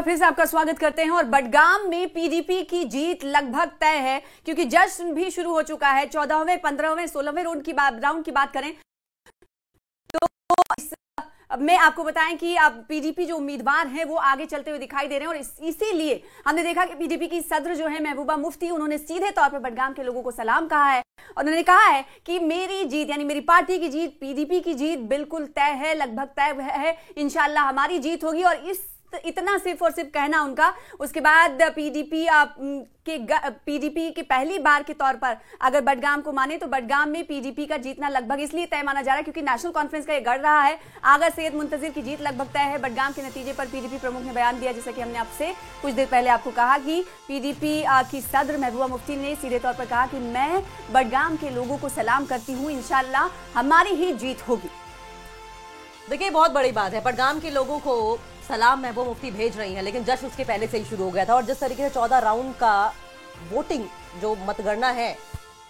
बार फिर से आपका स्वागत करते हैं। और बडगाम में पीडीपी की जीत लगभग तय है क्योंकि जश्न भी शुरू हो चुका है। 14वें, 15वें, 16वें राउंड की बात करें तो मैं आपको बताएं कि अब पीडीपी जो उम्मीदवार हैं वो आगे चलते हुए दिखाई दे रहे हैं और इसीलिए हमने देखा कि पीडीपी की सदर जो है महबूबा मुफ्ती, उन्होंने सीधे तौर पर बडगाम के लोगों को सलाम कहा है और उन्होंने कहा है कि मेरी जीत यानी मेरी पार्टी की जीत, पीडीपी की जीत बिल्कुल तय है, लगभग तय है। इंशाल्लाह हमारी जीत होगी। और इतना सिर्फ और सिर्फ कहना उनका, उसके बाद पीडीपी के पहली बार के तौर पर अगर बडगाम को माने तो बडगाम में पीडीपी का जीतना लगभग इसलिए तय माना जा रहा है क्योंकि नेशनल कॉन्फ्रेंस का ये गढ़ रहा है। आगा सैयद मुंतजिर की जीत लगभग तय है। बडगाम के नतीजे पर पीडीपी प्रमुख ने बयान दिया, जैसा कि हमने आपसे कुछ देर पहले आपको कहा कि पीडीपी की सदर महबूबा मुफ्ती ने सीधे तौर पर कहा कि मैं बडगाम के लोगों को सलाम करती हूँ, इंशाल्लाह हमारी ही जीत होगी। देखिए, बहुत बड़ी बात है, बडगाम के लोगों को सलाम महबूबा मुफ्ती भेज रही हैं, लेकिन जश्न उसके पहले से ही शुरू हो गया था। और जिस तरीके से 14 राउंड का वोटिंग जो मतगणना है,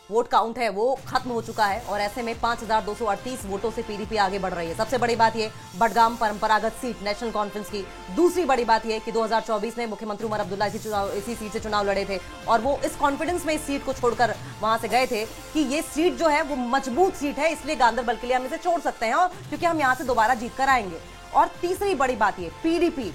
वोट काउंट है, वो खत्म हो चुका है और ऐसे में 5238 वोटों से पीडीपी आगे बढ़ रही है। सबसे बड़ी बात ये, बडगाम परंपरागत सीट नेशनल कॉन्फ्रेंस की। दूसरी बड़ी बात ये कि 2024 में मुख्यमंत्री उमर अब्दुल्ला इसी सीट से चुनाव लड़े थे और वो इस कॉन्फिडेंस में इस सीट को छोड़कर वहां से गए थे कि ये सीट जो है वो मजबूत सीट है, इसलिए गांधरबल के लिए हम इसे छोड़ सकते हैं और क्योंकि हम यहाँ से दोबारा जीत कर आएंगे। और तीसरी बड़ी बात ये, पीडीपी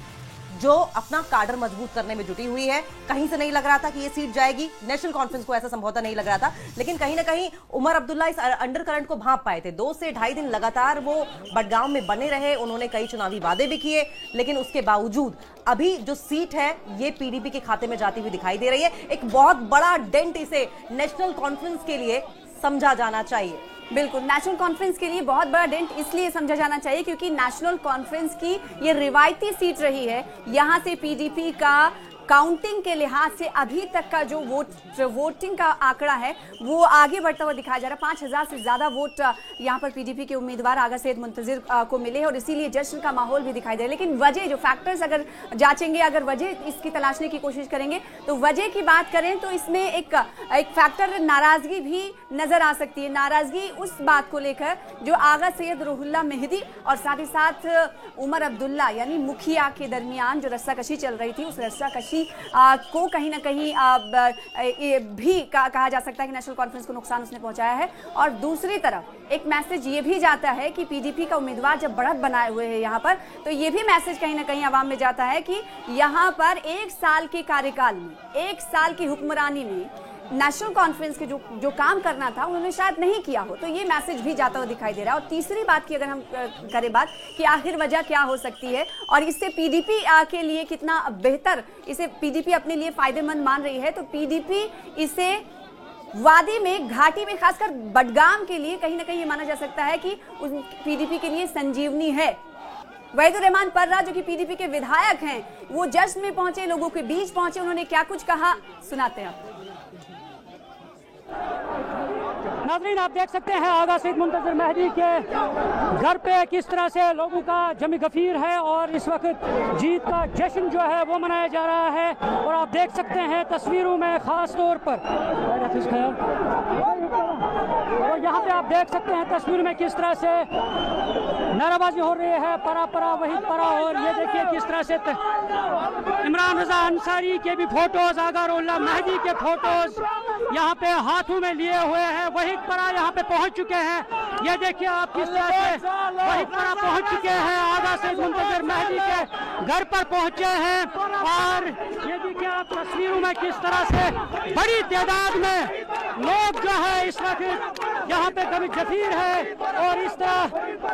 जो अपना काडर मजबूत करने में जुटी हुई है। कहीं से नहीं लग रहा था कि ये सीट जाएगी, नेशनल कॉन्फ्रेंस को ऐसा संभवतः नहीं लग रहा था, लेकिन कहीं ना कहीं उमर अब्दुल्ला इस अंडर करंट को भांप पाए थे। 2 से ढाई दिन लगातार वो बडगाम में बने रहे, उन्होंने कई चुनावी वादे भी किए, लेकिन उसके बावजूद अभी जो सीट है ये पीडीपी के खाते में जाती हुई दिखाई दे रही है। एक बहुत बड़ा डेंट इसे नेशनल कॉन्फ्रेंस के लिए समझा जाना चाहिए। बिल्कुल, नेशनल कॉन्फ्रेंस के लिए बहुत बड़ा डेंट इसलिए समझा जाना चाहिए क्योंकि नेशनल कॉन्फ्रेंस की ये रिवायती सीट रही है। यहाँ से पीडीपी का काउंटिंग के लिहाज से अभी तक का जो वोटिंग का आंकड़ा है वो आगे बढ़ता हुआ दिखाया जा रहा है। 5000 से ज्यादा वोट यहाँ पर पीडीपी के उम्मीदवार आगा सैयद मुंतजिर को मिले और इसीलिए जश्न का माहौल भी दिखाई दे रहा है। लेकिन वजह, जो फैक्टर्स अगर जांचेंगे, अगर वजह इसकी तलाशने की कोशिश करेंगे तो वजह की बात करें तो इसमें एक फैक्टर नाराजगी भी नजर आ सकती है। नाराजगी उस बात को लेकर जो आगा सैयद रूहुल्लाह मेहदी और साथ ही साथ उमर अब्दुल्ला यानी मुखिया के दरमियान जो रस्साकशी चल रही थी, उस रस्साकशी को कहीं ना कहीं भी कहा जा सकता है कि नेशनल कॉन्फ्रेंस को नुकसान उसने पहुंचाया है। और दूसरी तरफ एक मैसेज ये भी जाता है कि पीडीपी का उम्मीदवार जब बढ़त बनाए हुए है यहाँ पर, तो ये भी मैसेज कहीं ना कहीं आवाम में जाता है कि यहाँ पर 1 साल के कार्यकाल में, 1 साल की हुक्मरानी में नेशनल कॉन्फ्रेंस के जो काम करना था उन्होंने शायद नहीं किया हो। तो ये मैसेज भी जाता हुआ दिखाई दे रहा है। और तीसरी बात की अगर हम करें बात कि आखिर वजह क्या हो सकती है और इससे पीडीपी के लिए कितना बेहतर, इसे पीडीपी अपने लिए फायदेमंद मान रही है, तो पीडीपी इसे वादी में, घाटी में, खासकर बडगाम के लिए कहीं ना कहीं ये माना जा सकता है कि पीडीपी के लिए संजीवनी है। वहीदुर रहमान पर्रा जो कि पीडीपी के विधायक हैं, वो जश्न में पहुंचे, लोगों के बीच पहुंचे, उन्होंने क्या कुछ कहा सुनाते हैं आपको। नाज़रीन, आप देख सकते हैं आगा सैयद मुंतजिर मेहदी के घर पे किस तरह से लोगों का जमी गफीर है और इस वक्त जीत का जश्न जो है वो मनाया जा रहा है। और आप देख सकते हैं तस्वीरों में खास तौर पर, और यहाँ पे आप देख सकते हैं तस्वीर में किस तरह से नाराबाजी हो रही है, परा परा वही परा। और ये देखिए किस तरह से इमरान रजा अंसारी के भी फोटोज, आगा रूहुल्लाह मेहदी के फोटोज यहाँ पे हाथों में लिए हुए हैं। वही परा यहाँ पे पहुँच चुके हैं। ये देखिए आप किस तरह से वही परा पहुँच चुके हैं, आगा सैयद मुंतजिर मेहदी के घर पर पहुँचे हैं। और ये देखिए आप तस्वीरों में किस तरह से बड़ी तादाद में लोग जो है इस वक्त यहाँ पे कभी जफीर है और इस तरह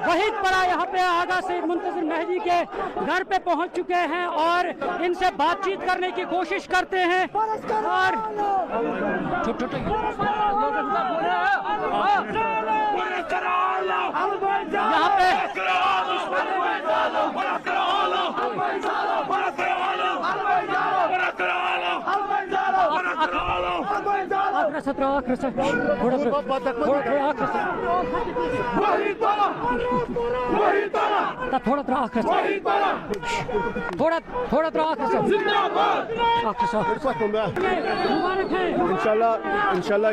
वही परा यहाँ पे आगा सैयद मुंतजिर मेहदी के घर पे पहुँच चुके हैं और इनसे बातचीत करने की कोशिश करते हैं। और यहाँ पे सा थोड़ा आखिर से थोड़ा आखिर से थोड़ा आखिर से थोड़ा आखिर से इंशाल्लाह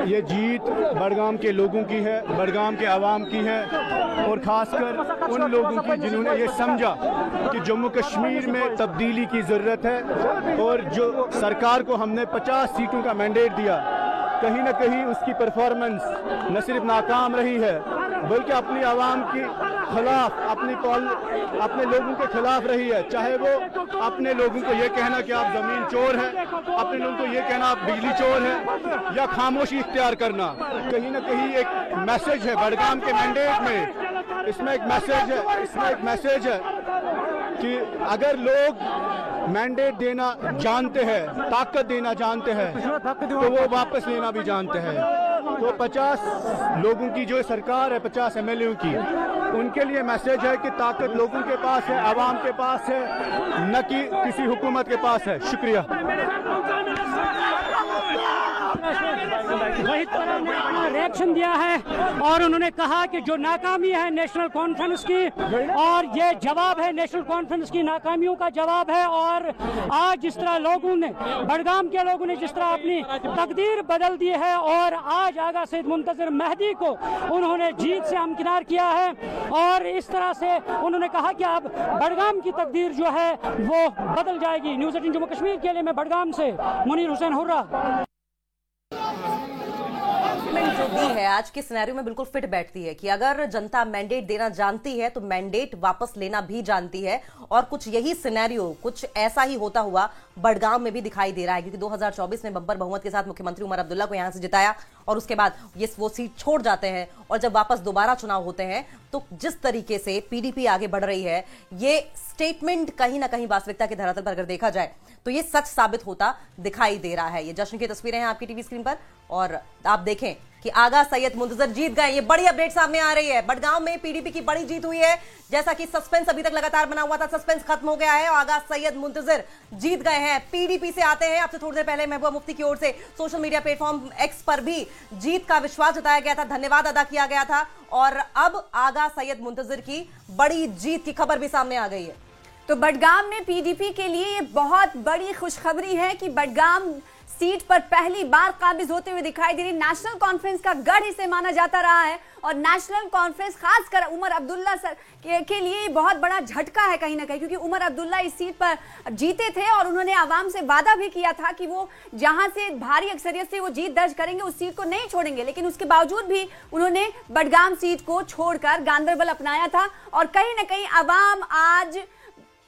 ये जीत बडगाम के लोगों की है, बडगाम के आवाम की है, और खासकर उन लोगों की जिन्होंने ये समझा कि जम्मू कश्मीर में तब्दीली की ज़रूरत है। और जो सरकार को हमने 50 सीटों का मैंडेट दिया, कहीं ना कहीं उसकी परफॉर्मेंस न सिर्फ नाकाम रही है बल्कि अपनी आवाम के खिलाफ, अपने लोगों के खिलाफ रही है। चाहे वो अपने लोगों को ये कहना कि आप ज़मीन चोर हैं, अपने लोगों को ये कहना आप बिजली चोर हैं, या खामोशी इख्तियार करना, कहीं ना कहीं एक मैसेज है बडगाम के मैंडेट में। इसमें एक मैसेज है कि अगर लोग मैंडेट देना जानते हैं, ताकत देना जानते हैं, तो वो वापस लेना भी जानते हैं। तो 50 लोगों की जो सरकार है, 50 MLA की, उनके लिए मैसेज है कि ताकत लोगों के पास है, आवाम के पास है, न कि किसी हुकूमत के पास है। शुक्रिया। वही तरह ने अपना रिएक्शन दिया है और उन्होंने कहा कि जो नाकामी है नेशनल कॉन्फ्रेंस की, और ये जवाब है नेशनल कॉन्फ्रेंस की नाकामियों का जवाब है। और आज जिस तरह लोगों ने, बडगाम के लोगों ने जिस तरह अपनी तकदीर बदल दी है और आज आगा सैयद मुंतज़िर मेहदी को उन्होंने जीत से हमकिनार किया है, और इस तरह से उन्होंने कहा कि अब बडगाम की तकदीर जो है वो बदल जाएगी। न्यूज़ 18 जम्मू कश्मीर के लिए मैं बडगाम से मुनीर हुसैन हुर्रा। जो दी है आज के सिनेरियो में बिल्कुल फिट बैठती है कि अगर जनता मैंडेट देना जानती है तो मैंडेट वापस लेना भी जानती है, और कुछ यही सिनेरियो, कुछ ऐसा ही होता हुआ बडगाम में भी दिखाई दे रहा है, क्योंकि 2024 में बम्पर बहुमत के साथ मुख्यमंत्री उमर अब्दुल्ला को यहां से जिताया और उसके बाद वो सीट छोड़ जाते हैं, और जब वापस दोबारा चुनाव होते हैं तो जिस तरीके से पीडीपी आगे बढ़ रही है, ये स्टेटमेंट कहीं ना कहीं वास्तविकता के धरातल पर अगर देखा जाए तो ये सच साबित होता दिखाई दे रहा है। ये जश्न की तस्वीरें हैं आपकी टीवी स्क्रीन पर, और आप देखें कि आगा सैयद मुंतज़िर जीत गए। ये बड़ी अपडेट सामने आ रही है। बडगाम में पीडीपी की बड़ी जीत हुई है। जैसा कि सस्पेंस अभी तक लगातार बना हुआ था, सस्पेंस खत्म हो गया है और आगा सैयद मुंतज़िर जीत गए हैं। पीडीपी से आते हैं। आपसे थोड़ी देर पहले महबूबा मुफ्ती की ओर से सोशल मीडिया प्लेटफॉर्म एक्स पर भी जीत का विश्वास जताया गया था, धन्यवाद अदा किया गया था, और अब आगा सैयद मुंतज़िर की बड़ी जीत की खबर भी सामने आ गई है। तो बडगाम में पीडीपी के लिए ये बहुत बड़ी खुशखबरी है कि बडगाम सीट पर पहली बार काबिज होते हुए दिखाई दे रही। नेशनल कॉन्फ्रेंस का गढ़ इसे माना जाता रहा है, और नेशनल कॉन्फ्रेंस खासकर उमर अब्दुल्ला सर के लिए बहुत बड़ा झटका है कहीं ना कहीं, क्योंकि उमर अब्दुल्ला इस सीट पर जीते थे और उन्होंने आवाम से वादा भी किया था कि वो जहां से भारी अक्सरियत से वो जीत दर्ज करेंगे उस सीट को नहीं छोड़ेंगे, लेकिन उसके बावजूद भी उन्होंने बडगाम सीट को छोड़कर गांदरबल अपनाया था। और कहीं ना कहीं आवाम आज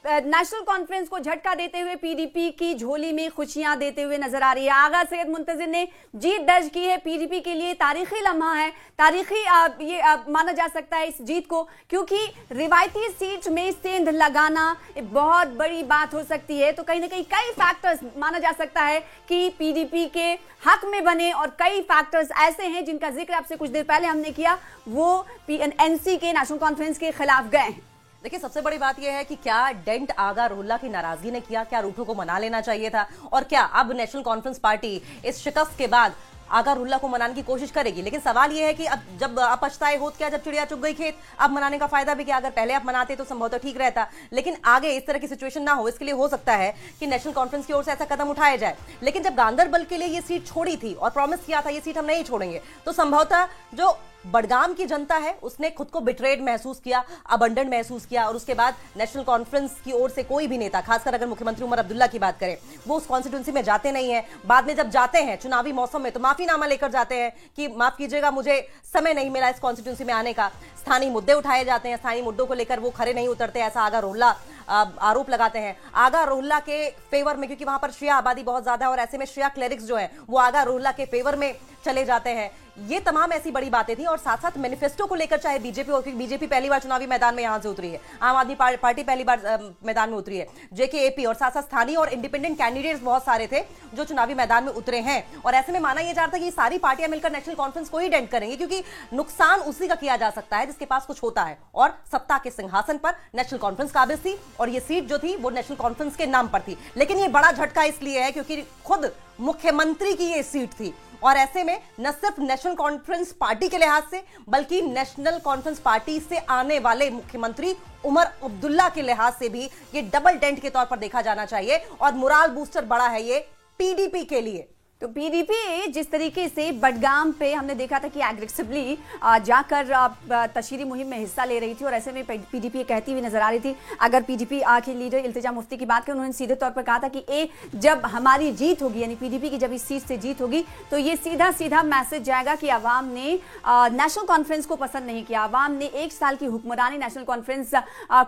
नेशनल कॉन्फ्रेंस को झटका देते हुए पीडीपी की झोली में खुशियां देते हुए नजर आ रही है। आगा सैयद मुंतज़िर ने जीत दर्ज की है। पीडीपी के लिए तारीखी लम्हा है, तारीखी ये माना जा सकता है इस जीत को, क्योंकि रिवायती सीट में सेंध लगाना बहुत बड़ी बात हो सकती है। तो कहीं ना कहीं कई फैक्टर्स माना जा सकता है कि पीडीपी के हक में बने, और कई फैक्टर्स ऐसे हैं जिनका जिक्र आपसे कुछ देर पहले हमने किया, वो एनसी के नेशनल कॉन्फ्रेंस के खिलाफ गए हैं। देखिए, सबसे बड़ी बात यह है कि क्या डेंट आगा रोहिल्ला की नाराजगी ने किया, क्या रूठो को मना लेना चाहिए था, और क्या अब नेशनल कॉन्फ्रेंस पार्टी इस शिकस्त के बाद आगा रोहिल्ला को मनाने की कोशिश करेगी? लेकिन सवाल यह है कि अब जब अपछताए होत क्या, जब चिड़िया चुग गई खेत, अब मनाने का फायदा भी क्या? अगर पहले आप मनाते तो संभवतः ठीक रहता, लेकिन आगे इस तरह की सिचुएशन ना हो, इसके लिए हो सकता है कि नेशनल कॉन्फ्रेंस की ओर से ऐसा कदम उठाया जाए। लेकिन जब गांदरबल के लिए ये सीट छोड़ी थी और प्रॉमिस किया था ये सीट हम नहीं छोड़ेंगे, तो संभवतः जो बडगाम की जनता है उसने खुद को बिट्रेड महसूस किया, अबंडन महसूस किया, और उसके बाद नेशनल कॉन्फ्रेंस की ओर से कोई भी नेता, खासकर अगर मुख्यमंत्री उमर अब्दुल्ला की बात करें, वो उस कॉन्स्टिट्यूंसी में जाते नहीं है। बाद में जब जाते हैं चुनावी मौसम में तो माफीनामा लेकर जाते हैं कि माफ कीजिएगा, मुझे समय नहीं मिला इस कॉन्स्टिट्यूंसी में आने का। स्थानीय मुद्दे उठाए जाते हैं, स्थानीय मुद्दों को लेकर वो खड़े नहीं उतरते, ऐसा आगा रोहिल्ला आरोप लगाते हैं। आगा रोहिल्ला के फेवर में, क्योंकि वहां पर शिया आबादी बहुत ज्यादा है और ऐसे में शिया क्लेरिक्स जो है वो आगा रोहिल्ला के फेवर में चले जाते हैं। ये तमाम ऐसी बड़ी बातें थी, और साथ साथ मैनिफेस्टो को लेकर चाहे बीजेपी, और बीजेपी पहली बार चुनावी मैदान में यहां से उतरी है, आम आदमी पार्टी पहली बार मैदान में उतरी है, जेकेएपी, और साथ साथ स्थानीय और इंडिपेंडेंट कैंडिडेट्स बहुत सारे थे जो चुनावी मैदान में उतरे हैं। और ऐसे में माना यह जा रहा था कि सारी पार्टियां मिलकर नेशनल कॉन्फ्रेंस को ही डेंट करेंगे, क्योंकि नुकसान उसी का किया जा सकता है जिसके पास कुछ होता है, और सत्ता के सिंहासन पर नेशनल कॉन्फ्रेंस काबिज थी और ये सीट जो थी वो नेशनल कॉन्फ्रेंस के नाम पर थी। लेकिन ये बड़ा झटका इसलिए है क्योंकि खुद मुख्यमंत्री की ये सीट थी। और ऐसे में न सिर्फ नेशनल कॉन्फ्रेंस पार्टी के लिहाज से बल्कि नेशनल कॉन्फ्रेंस पार्टी से आने वाले मुख्यमंत्री उमर अब्दुल्ला के लिहाज से भी ये डबल डेंट के तौर पर देखा जाना चाहिए और मोराल बूस्टर बड़ा है ये पीडीपी के लिए। तो पीडीपी जिस तरीके से बडगाम पे हमने देखा था कि एग्रेसिवली जाकर तशहीरी मुहिम में हिस्सा ले रही थी और ऐसे में पीडीपी कहती हुई नजर आ रही थी। अगर पीडीपी की लीडर इल्तिजा मुफ्ती की बात करें, उन्होंने सीधे तौर पर कहा था कि जब हमारी जीत होगी, यानी पीडीपी की जब इस सीट से जीत होगी तो ये सीधा सीधा मैसेज जाएगा कि अवाम ने नेशनल कॉन्फ्रेंस को पसंद नहीं किया, अवाम ने 1 साल की हुक्मरानी नेशनल कॉन्फ्रेंस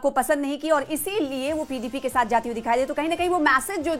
को पसंद नहीं की और इसीलिए वो पीडीपी के साथ जाती हुई दिखाई दे। तो कहीं ना कहीं वो मैसेज जो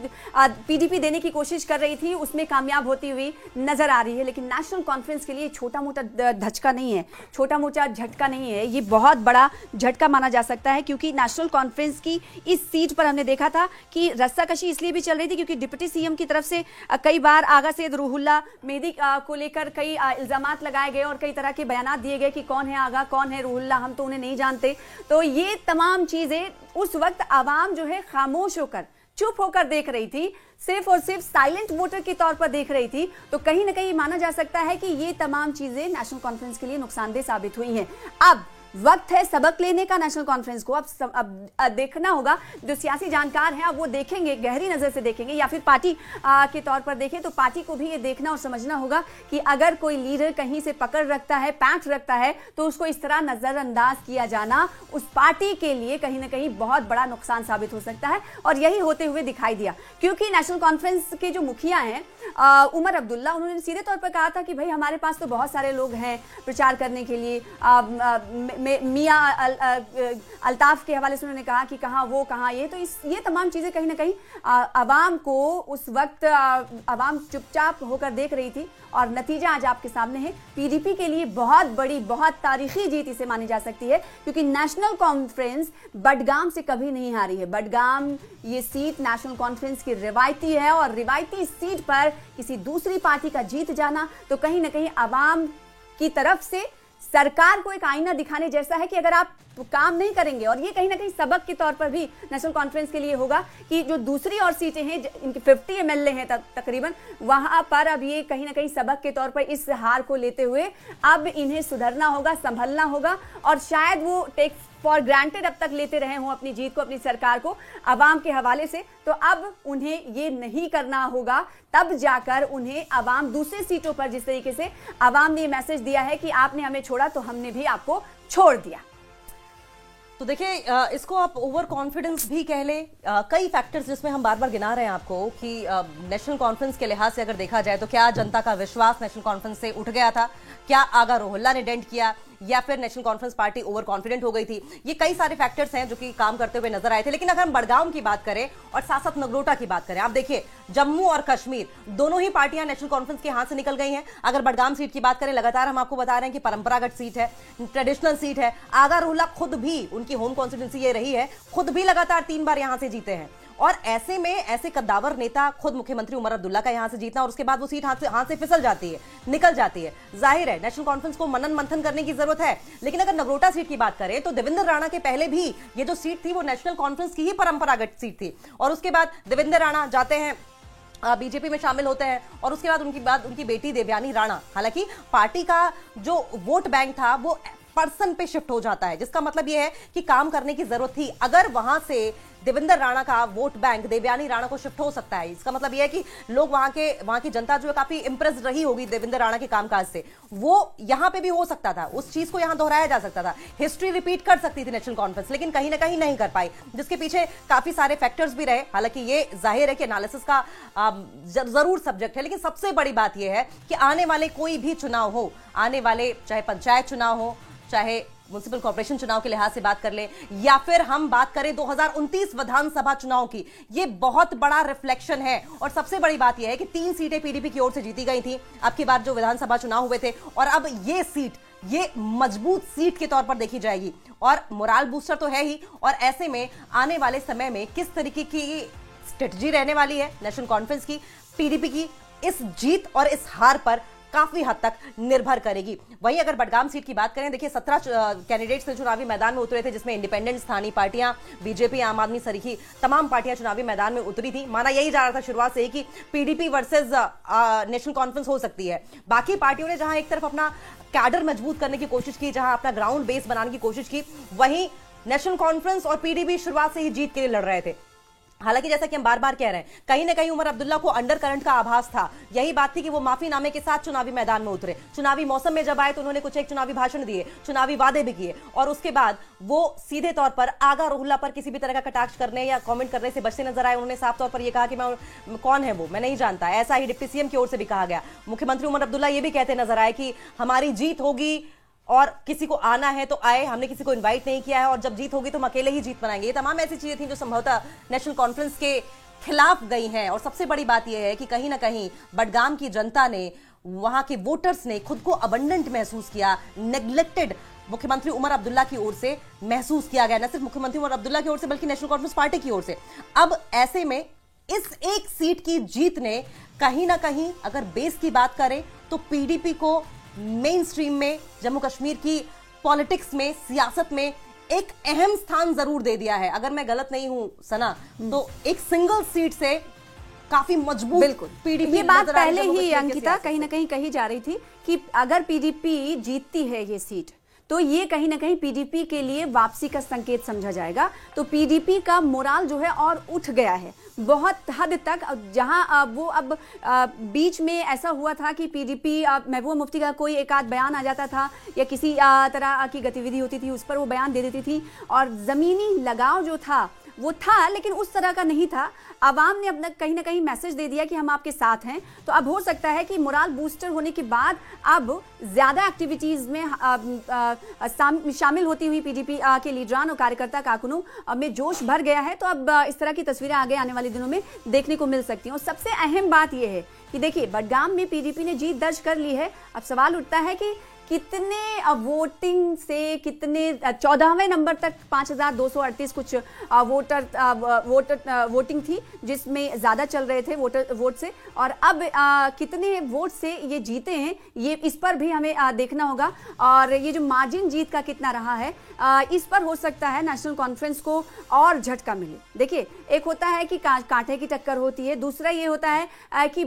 पीडीपी देने की कोशिश कर रही थी उसमें कामयाब होती हुई नजर आ रही है। लेकिन नेशनल कॉन्फ्रेंस के लिए छोटा मोटा धचका नहीं है, छोटा मोटा झटका नहीं है, ये बहुत बड़ा झटका माना जा सकता है क्योंकि नेशनल कॉन्फ्रेंस की इस सीट पर हमने देखा था कि रस्साकशी इसलिए भी चल रही थी क्योंकि डिप्टी सीएम की तरफ से कई बार आगा सैयद रूहुल्ला मेहदी को लेकर कई इल्जामात लगाए गए और कई तरह के बयान दिए गए कि कौन है आगा, कौन है रूहुल्ला, हम तो उन्हें नहीं जानते। तो ये तमाम चीजें उस वक्त आवाम जो है खामोश होकर, चुप होकर देख रही थी, सिर्फ और सिर्फ साइलेंट वोटर के तौर पर देख रही थी। तो कहीं ना कहीं माना जा सकता है कि ये तमाम चीजें नेशनल कॉन्फ्रेंस के लिए नुकसानदेह साबित हुई हैं। अब वक्त है सबक लेने का नेशनल कॉन्फ्रेंस को। अब देखना होगा, जो सियासी जानकार हैं अब वो देखेंगे, गहरी नजर से देखेंगे या फिर पार्टी के तौर पर देखें तो पार्टी को भी ये देखना और समझना होगा कि अगर कोई लीडर कहीं से पकड़ रखता है, पैंठ रखता है तो उसको इस तरह नजरअंदाज किया जाना उस पार्टी के लिए कहीं ना कहीं बहुत बड़ा नुकसान साबित हो सकता है। और यही होते हुए दिखाई दिया क्योंकि नेशनल कॉन्फ्रेंस के जो मुखिया हैं उमर अब्दुल्ला, उन्होंने सीधे तौर पर कहा था कि भाई हमारे पास तो बहुत सारे लोग हैं प्रचार करने के लिए। मियां अल्ताफ के हवाले से उन्होंने कहा कि कहाँ वो कहाँ ये, तो ये तमाम चीजें कहीं ना कहीं आवाम को उस वक्त आवाम चुपचाप होकर देख रही थी और नतीजा आज आपके सामने है। पीडीपी के लिए बहुत बड़ी, बहुत तारीखी जीत इसे मानी जा सकती है क्योंकि नेशनल कॉन्फ्रेंस बडगाम से कभी नहीं हारी है। बडगाम ये सीट नेशनल कॉन्फ्रेंस की रिवायती है और रिवायती सीट पर किसी दूसरी पार्टी का जीत जाना तो कहीं ना कहीं आवाम की तरफ से सरकार को एक आईना दिखाने जैसा है कि अगर आप काम नहीं करेंगे, और ये कहीं ना कहीं सबक के तौर पर भी नेशनल कॉन्फ्रेंस के लिए होगा कि जो दूसरी और सीटें हैं, इनके 50 एमएलए हैं तकरीबन, वहां पर अब ये कहीं ना कहीं सबक के तौर पर इस हार को लेते हुए अब इन्हें सुधरना होगा, संभलना होगा और शायद वो टेक फॉर ग्रांटेड अब तक लेते रहे हों अपनी जीत को, अपनी सरकार को अवाम के हवाले से, तो अब उन्हें ये नहीं करना होगा। तब जाकर उन्हें अवाम दूसरी सीटों पर, जिस तरीके से अवाम ने मैसेज दिया है कि आपने हमें छोड़ा तो हमने भी आपको छोड़ दिया। तो देखिए, इसको आप ओवर कॉन्फिडेंस भी कह ले, कई फैक्टर्स जिसमें हम बार बार गिना रहे हैं आपको कि नेशनल कॉन्फ्रेंस के लिहाज से अगर देखा जाए तो क्या जनता का विश्वास नेशनल कॉन्फ्रेंस से उठ गया था, क्या आगा रूहुल्ला ने डेंट किया या फिर national conference party over confident हो गई थी। ये कई सारे फैक्टर्स हैं जो कि काम करते हुए नजर आए थे। लेकिन अगर हम बडगाम की बात करें और साथ साथ नगरोटा की बात करें, आप देखिए जम्मू और कश्मीर दोनों ही पार्टियां नेशनल कॉन्फ्रेंस के हाथ से निकल गई हैं। अगर बडगाम सीट की बात करें, लगातार हम आपको बता रहे हैं कि परंपरागत सीट है, ट्रेडिशनल सीट है। आगा रूहुल्ला खुद भी, उनकी होम कॉन्स्टिट्यूंसी ये रही है, खुद भी लगातार 3 बार यहां से जीते हैं और ऐसे में ऐसे कद्दावर नेता खुद मुख्यमंत्री उमर अब्दुल्ला का यहां से जीतना और उसके बाद वो सीट हाथ से फिसल जाती है, निकल जाती है। जाहिर है नेशनल कॉन्फ्रेंस को मनन मंथन करने की जरूरत है। लेकिन अगर नगरोटा सीट की बात करें तो देवेंद्र राणा के पहले भी ये जो सीट थी वो नेशनल कॉन्फ्रेंस की ही परंपरागत सीट थी और उसके बाद देवेंद्र राणा जाते हैं, बीजेपी में शामिल होते हैं और उसके बाद उनकी बेटी देवयानी राणा, हालांकि पार्टी का जो वोट बैंक था वो पर्सन पे शिफ्ट हो जाता है, जिसका मतलब यह है कि काम करने की जरूरत थी। अगर वहां से देवेंद्र राणा का वोट बैंक देवयानी राणा को शिफ्ट हो सकता है, इसका मतलब यह है कि लोग वहां की जनता जो है काफी इंप्रेस रही होगी देवेंद्र राणा के कामकाज से, वो यहां पे भी हो सकता था, उस चीज को यहां दोहराया जा सकता था, हिस्ट्री रिपीट कर सकती थी नेशनल कॉन्फ्रेंस, लेकिन कहीं ना कहीं नहीं कर पाई, जिसके पीछे काफी सारे फैक्टर्स भी रहे। हालांकि ये जाहिर है कि एनालिसिस का जरूर सब्जेक्ट है, लेकिन सबसे बड़ी बात यह है कि आने वाले कोई भी चुनाव हो, आने वाले चाहे पंचायत चुनाव हो, चाहे म्युनिसिपल कॉर्पोरेशन चुनाव के लिहाज से बात कर ले या फिर हम बात करें 2029 विधानसभा चुनाव की, ये बहुत बड़ा रिफ्लेक्शन है। और सबसे बड़ी बात यह है कि 3 सीटें पीडीपी की ओर से जीती गई थी अब की बार जो विधानसभा चुनाव हुए थे, और अब ये सीट, ये मजबूत सीट के तौर पर देखी जाएगी और मोराल बूस्टर तो है ही। और ऐसे में आने वाले समय में किस तरीके की स्ट्रेटजी रहने वाली है नेशनल कॉन्फ्रेंस की, पीडीपी की इस जीत और इस हार पर काफी हद तक निर्भर करेगी। वहीं अगर बडगाम सीट की बात करें, देखिए 17 कैंडिडेट्स चुनावी मैदान में उतरे थे, जिसमें इंडिपेंडेंट, स्थानीय पार्टियां, बीजेपी, आम आदमी सरीखी तमाम पार्टियां चुनावी मैदान में उतरी थी। माना यही जा रहा था शुरुआत से ही कि पीडीपी वर्सेस नेशनल कॉन्फ्रेंस हो सकती है। बाकी पार्टियों ने जहां एक तरफ अपना कैडर मजबूत करने की कोशिश की, जहां अपना ग्राउंड बेस बनाने की कोशिश की, वहीं नेशनल कॉन्फ्रेंस और पीडीपी शुरुआत से ही जीत के लिए लड़ रहे थे। हालांकि जैसा कि हम बार बार कह रहे हैं, कहीं ना कहीं उमर अब्दुल्ला को अंडर करंट का आभास था। यही बात थी कि वो माफीनामे के साथ चुनावी मैदान में उतरे। चुनावी मौसम में जब आए तो उन्होंने कुछ एक चुनावी भाषण दिए, चुनावी वादे भी किए, और उसके बाद वो सीधे तौर पर आगा रोहुल्ला पर किसी भी तरह का कटाक्ष करने या कमेंट करने से बचते नजर आए। उन्होंने साफ तौर पर यह कहा कि मैं कौन है वो, मैं नहीं जानता। ऐसा ही डिप्टी सीएम की ओर से भी कहा गया। मुख्यमंत्री उमर अब्दुल्ला ये भी कहते नजर आए कि हमारी जीत होगी और किसी को आना है तो आए, हमने किसी को इनवाइट नहीं किया है, और जब जीत होगी तो हम अकेले ही जीत बनाएंगे। ये तमाम ऐसी चीजें थी जो संभवतः नेशनल कॉन्फ्रेंस के खिलाफ गई हैं। और सबसे बड़ी बात यह है कि कहीं ना कहीं बडगाम की जनता ने, वहां के वोटर्स ने खुद को अबंडेंट महसूस किया, नेग्लेक्टेड मुख्यमंत्री उमर अब्दुल्ला की ओर से महसूस किया गया। न सिर्फ मुख्यमंत्री उमर अब्दुल्ला की ओर से बल्कि नेशनल कॉन्फ्रेंस पार्टी की ओर से। अब ऐसे में इस एक सीट की जीत ने कहीं ना कहीं, अगर बेस की बात करें तो पीडीपी को मेन स्ट्रीम में, जम्मू कश्मीर की पॉलिटिक्स में, सियासत में एक अहम स्थान जरूर दे दिया है। अगर मैं गलत नहीं हूं सना, तो एक सिंगल सीट से काफी मजबूत, बिल्कुल पीडीपी, ये बात पहले ही अंकिता कहीं ना कहीं कही जा रही थी कि अगर पीडीपी जीतती है ये सीट तो ये कहीं ना कहीं पीडीपी के लिए वापसी का संकेत समझा जाएगा। तो पीडीपी का मोराल जो है और उठ गया है बहुत हद तक। जहां वो अब बीच में ऐसा हुआ था कि पीडीपी, महबूबा मुफ्ती का कोई एक आध बयान आ जाता था या किसी तरह की गतिविधि होती थी, उस पर वो बयान दे देती थी, और जमीनी लगाव जो था वो था, लेकिन उस तरह का नहीं था। आवाम ने अपना कहीं ना कहीं मैसेज दे दिया कि हम आपके साथ हैं। तो अब हो सकता है कि मोराल बूस्टर होने के बाद अब ज्यादा एक्टिविटीज में शामिल होती हुई पीडीपी के लीडरान और कार्यकर्ता कारकुनों में जोश भर गया है। तो अब इस तरह की तस्वीरें आगे आने वाले दिनों में देखने को मिल सकती हैं। और सबसे अहम बात यह है कि देखिए, बडगाम में पीडीपी ने जीत दर्ज कर ली है। अब सवाल उठता है कि कितने वोटिंग से कितने 14वें नंबर तक 5238 कुछ वोटिंग थी, जिसमें ज्यादा चल रहे थे वोट से, और अब कितने वोट से ये जीते हैं, ये इस पर भी हमें देखना होगा। और ये जो मार्जिन जीत का कितना रहा है, इस पर हो सकता है नेशनल कॉन्फ्रेंस को और झटका मिले। देखिए, एक होता है कि कांटे की टक्कर होती है, दूसरा ये होता है कि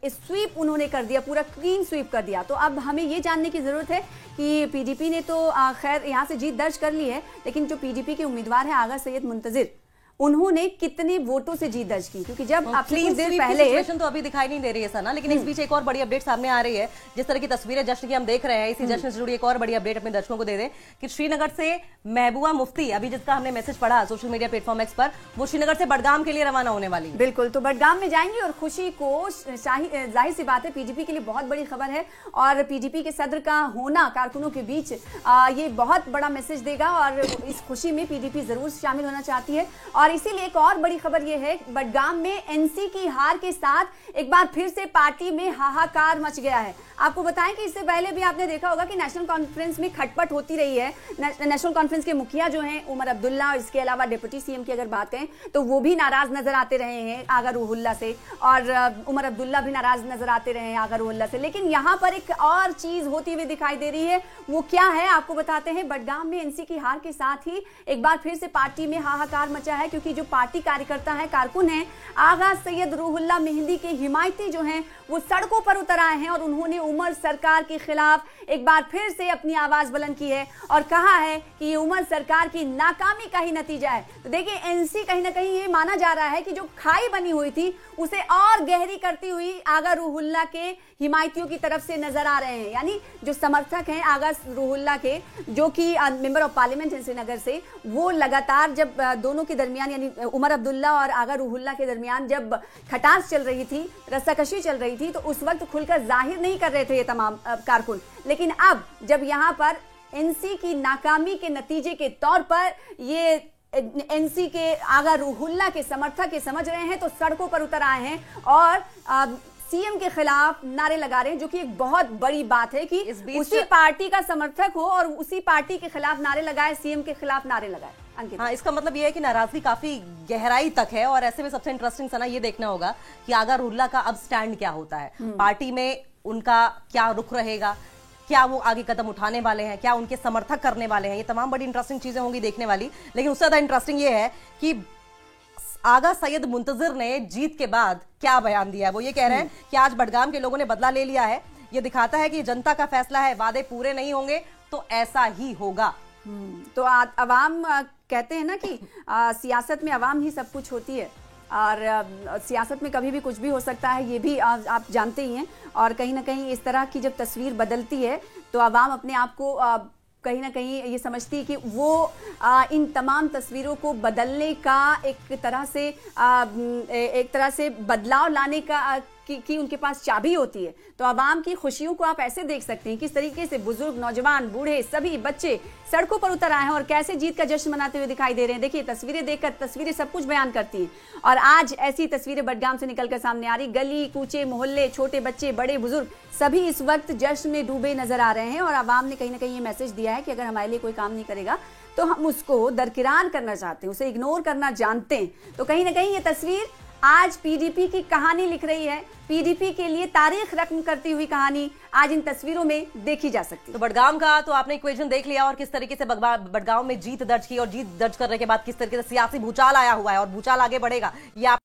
स्वीप उन्होंने कर दिया, पूरा क्लीन स्वीप कर दिया। तो अब हमें ये जानने की जरूरत है कि पीडीपी ने तो खैर यहां से जीत दर्ज कर ली है, लेकिन जो पीडीपी के उम्मीदवार है आगा सैयद मुंतजिर, उन्होंने कितने वोटों से जीत दर्ज की? क्योंकि जब अपनी देर पहले सिचुएशन तो अभी दिखाई नहीं दे रही है सना, लेकिन इस बीच एक और बड़ी अपडेट सामने आ रही है। जिस तरह की तस्वीरें जश्न की हम देख रहे हैं, इसी जश्न से जुड़ी एक और बड़ी अपडेट अपने दर्शकों को दे दें कि श्रीनगर से महबूबा मुफ्ती, अभी जिसका हमने मैसेज पढ़ा सोशल मीडिया प्लेटफॉर्म एक्स पर, वो श्रीनगर से बडगाम के लिए रवाना होने वाली है। बिल्कुल, तो बडगाम में जाएंगी और खुशी को, जाहिर सी बात है पीडीपी के लिए बहुत बड़ी खबर है, और पीडीपी के सदर का होना कारकुनों के बीच ये बहुत बड़ा मैसेज देगा, और इस खुशी में पीडीपी जरूर शामिल होना चाहती है। और इसीलिए एक और बड़ी खबर यह है, बडगाम में एनसी की हार के साथ एक बार फिर से पार्टी में हाहाकार मच गया है। आपको बताएं कि इससे पहले भी आपने देखा होगा कि नेशनल कॉन्फ्रेंस में खटपट होती रही है। नेशनल कॉन्फ्रेंस के मुखिया जो हैं उमर अब्दुल्ला, और इसके अलावा डिप्टी सीएम की अगर बात करें तो वो भी नाराज नजर आते रहे हैं आगा रूहुल्ला से, और उमर अब्दुल्ला भी नाराज नजर आते रहे हैं आगा रूहुल्ला से। लेकिन यहाँ पर एक और चीज होती हुई दिखाई दे रही है, वो क्या है आपको बताते हैं। बडगाम में एनसी की हार के साथ ही एक बार फिर से पार्टी में हाहाकार मचा है, क्योंकि जो पार्टी कार्यकर्ता है, कारकुन है, आगा सैयद रूहुल्ला मेहंदी के हिमायती जो हैं वो सड़कों पर उतर आए हैं, और उन्होंने उमर सरकार के खिलाफ एक बार फिर से अपनी आवाज बुलंद की है और कहा है कि ये उमर सरकार की नाकामी का ही नतीजा है। तो देखिए, एनसी कहीं ना कहीं ये माना जा रहा है कि जो खाई बनी हुई थी उसे और गहरी करती हुई आगा रूहुल्ला के हिमायतियों की तरफ से नजर आ रहे हैं। यानी जो समर्थक हैं आगा रूहुल्ला के, जो कि मेंबर ऑफ पार्लियामेंट हैं श्रीनगर से, वो लगातार जब दोनों के दरमियान, यानी उमर अब्दुल्ला और आगा रूहुल्ला के दरमियान जब खटास चल रही थी, रस्साकशी चल रही थी, तो उस वक्त खुलकर जाहिर नहीं कर रहे थे ये तमाम कारकुन। लेकिन अब जब यहाँ पर एनसी की नाकामी के नतीजे के तौर पर ये एनसी के आगा रूहुल्ला के समर्थक ये समझ रहे हैं, तो सड़कों पर उतर आए हैं और सीएम के खिलाफ नारे लगा रहे हैं, जो कि एक बहुत बड़ी बात है कि उसी पार्टी का समर्थक हो और उसी पार्टी के खिलाफ नारे लगाए, सीएम के खिलाफ नारे लगाए। हाँ, इसका मतलब यह है कि नाराजगी काफी गहराई तक है, और ऐसे में सबसे इंटरेस्टिंग सना ये देखना होगा कि आगा रूहुल्ला का अब स्टैंड क्या होता है। पार्टी में उनका क्या रुख रहेगा, क्या वो आगे कदम उठाने वाले हैं, क्या उनके समर्थक करने वाले हैं, ये तमाम बड़ी इंटरेस्टिंग चीजें होंगी देखने वाली। लेकिन उससे ज्यादा इंटरेस्टिंग ये है कि आगा सैयद मुंतजिर ने जीत के बाद क्या बयान दिया है। वो ये कह रहे हैं कि आज बडगाम के लोगों ने बदला ले लिया है, ये दिखाता है कि जनता का फैसला है, वादे पूरे नहीं होंगे तो ऐसा ही होगा। तो अवाम कहते हैं ना कि सियासत में अवाम ही सब कुछ होती है, और सियासत में कभी भी कुछ भी हो सकता है, ये भी आप जानते ही हैं। और कहीं ना कहीं इस तरह की जब तस्वीर बदलती है तो अवाम अपने आप को कहीं ना कहीं ये समझती है कि वो इन तमाम तस्वीरों को बदलने का एक तरह से बदलाव लाने का की उनके पास चाबी होती है। तो आवाम की खुशियों को आप ऐसे देख सकते हैं किस तरीके से बुजुर्ग, नौजवान, बूढ़े, सभी बच्चे सड़कों पर उतर आए हैं और कैसे जीत का जश्न मनाते हुए दिखाई दे रहे हैं। देखिए तस्वीरें देखकर, तस्वीरें सब कुछ बयान करती हैं। और आज ऐसी तस्वीरें बडगाम से निकलकर सामने आ रही। गली कूचे, मोहल्ले, छोटे बच्चे, बड़े बुजुर्ग सभी इस वक्त जश्न में डूबे नजर आ रहे हैं। और आवाम ने कहीं ना कहीं ये मैसेज दिया है कि अगर हमारे लिए कोई काम नहीं करेगा तो हम उसको दरकिरार करना चाहते हैं, उसे इग्नोर करना जानते हैं। तो कहीं ना कहीं ये तस्वीर आज पीडीपी की कहानी लिख रही है, पीडीपी के लिए तारीख रकम करती हुई कहानी आज इन तस्वीरों में देखी जा सकती है। तो बडगाम का तो आपने इक्वेशन देख लिया और किस तरीके से बडगाम में जीत दर्ज की, और जीत दर्ज करने के बाद किस तरीके से सियासी भूचाल आया हुआ है और भूचाल आगे बढ़ेगा ये आप